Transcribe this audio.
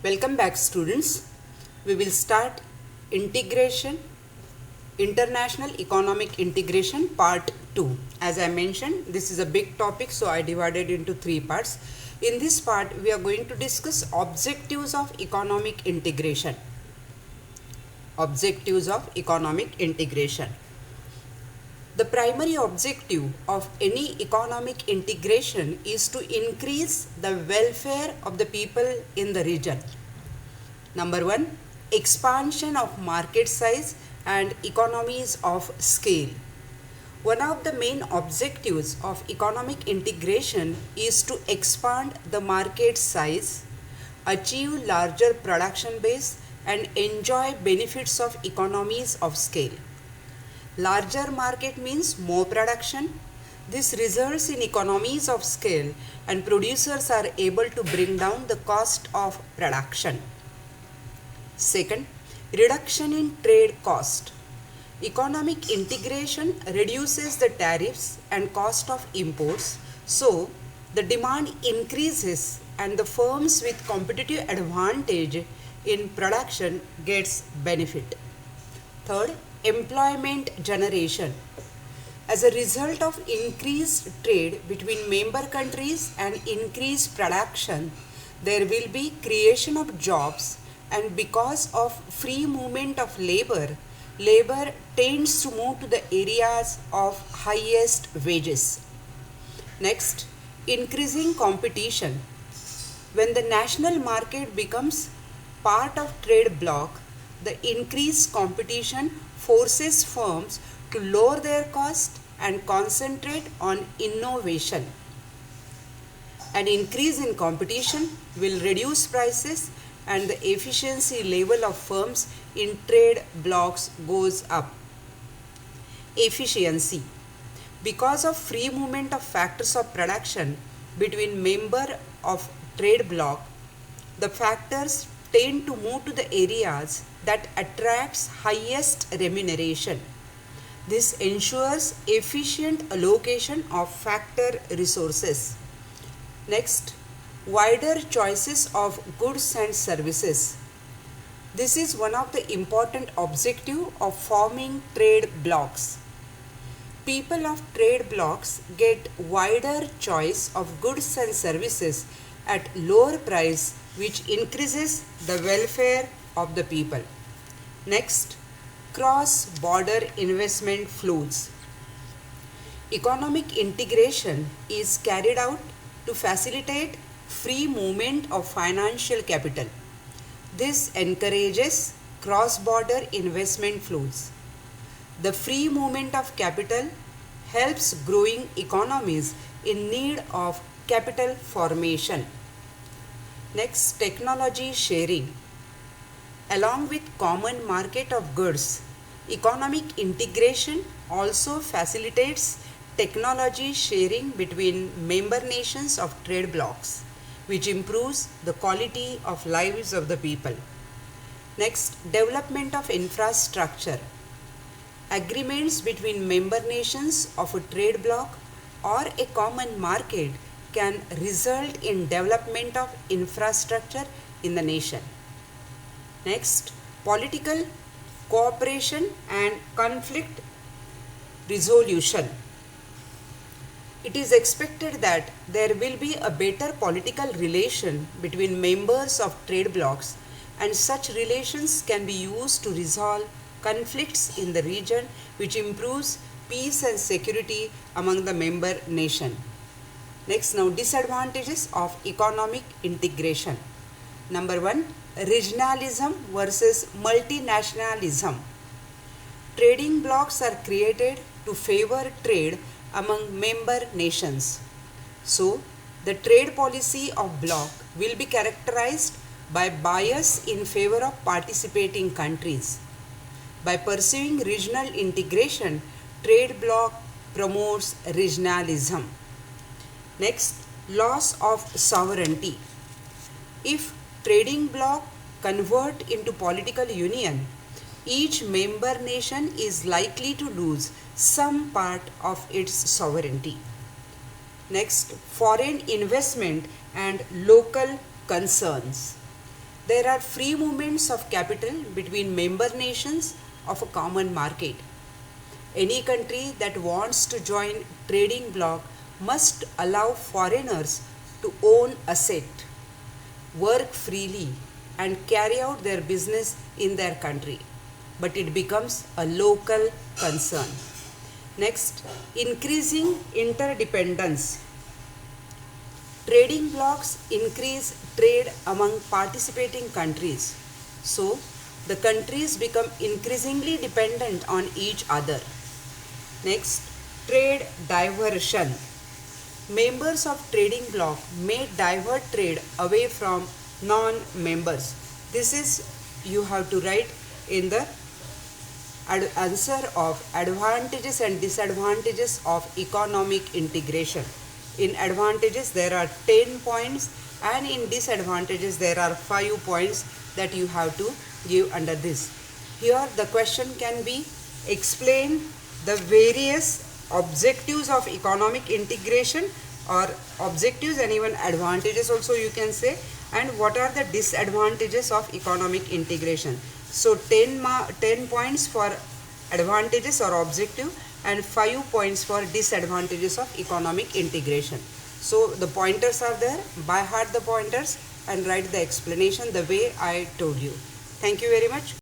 Welcome back, students. We will start integration, international economic integration part 2. As I mentioned, this is a big topic, so I divided into 3 parts. In this part, we are going to discuss objectives of economic integration. Objectives of economic integration. The primary objective of any economic integration is to increase the welfare of the people in the region. Number 1, expansion of market size and economies of scale. One of the main objectives of economic integration is to expand the market size, achieve larger production base, and enjoy benefits of economies of scale. Larger market means more production. This results in economies of scale and producers are able to bring down the cost of production. Second, reduction in trade cost. Economic integration reduces the tariffs and cost of imports, so the demand increases and the firms with competitive advantage in production gets benefit. Third, employment generation. As a result of increased trade between member countries and increased production, there will be creation of jobs, and because of free movement of labor tends to move to the areas of highest wages. Next, increasing competition. When the national market becomes part of trade bloc, the increased competition forces firms to lower their cost and concentrate on innovation. An increase in competition will reduce prices and the efficiency level of firms in trade blocs goes up. Efficiency. Because of free movement of factors of production between member of trade bloc, the factors tend to move to the areas that attracts highest remuneration. This ensures efficient allocation of factor resources. Next, wider choices of goods and services. This is one of the important objectives of forming trade blocs. People of trade blocs get wider choice of goods and services at lower price, which increases the welfare of the people. Next, cross-border investment flows. Economic integration is carried out to facilitate free movement of financial capital. This encourages cross-border investment flows. The free movement of capital helps growing economies in need of capital formation. Next, technology sharing. Along with common market of goods, economic integration also facilitates technology sharing between member nations of trade blocs, which improves the quality of lives of the people. Next, development of infrastructure. Agreements between member nations of a trade bloc or a common market can result in development of infrastructure in the nation. Next, political cooperation and conflict resolution. It is expected that there will be a better political relation between members of trade blocs, and such relations can be used to resolve conflicts in the region, which improves peace and security among the member nation. Next, now disadvantages of economic integration. Number 1, regionalism versus multinationalism. Trading blocs are created to favor trade among member nations. So, the trade policy of bloc will be characterized by bias in favor of participating countries. By pursuing regional integration, trade bloc promotes regionalism. Next, loss of sovereignty. If trading bloc convert into political union, each member nation is likely to lose some part of its sovereignty. Next, foreign investment and local concerns. There are free movements of capital between member nations of a common market. Any country that wants to join trading bloc must allow foreigners to own asset, work freely and carry out their business in their country, but it becomes a local concern. Next, increasing interdependence. Trading blocs increase trade among participating countries. So, the countries become increasingly dependent on each other. Next, trade diversion. Members of trading bloc may divert trade away from non-members. This is, you have to write in the answer of advantages and disadvantages of economic integration. In advantages there are 10 points and in disadvantages there are 5 points that you have to give under this. Here the question can be explain the various objectives of economic integration or objectives and even advantages also you can say, and what are the disadvantages of economic integration. So 10 points for advantages or objective and 5 points for disadvantages of economic integration. So the pointers are there, by heart the pointers and write the explanation the way I told you. Thank you very much.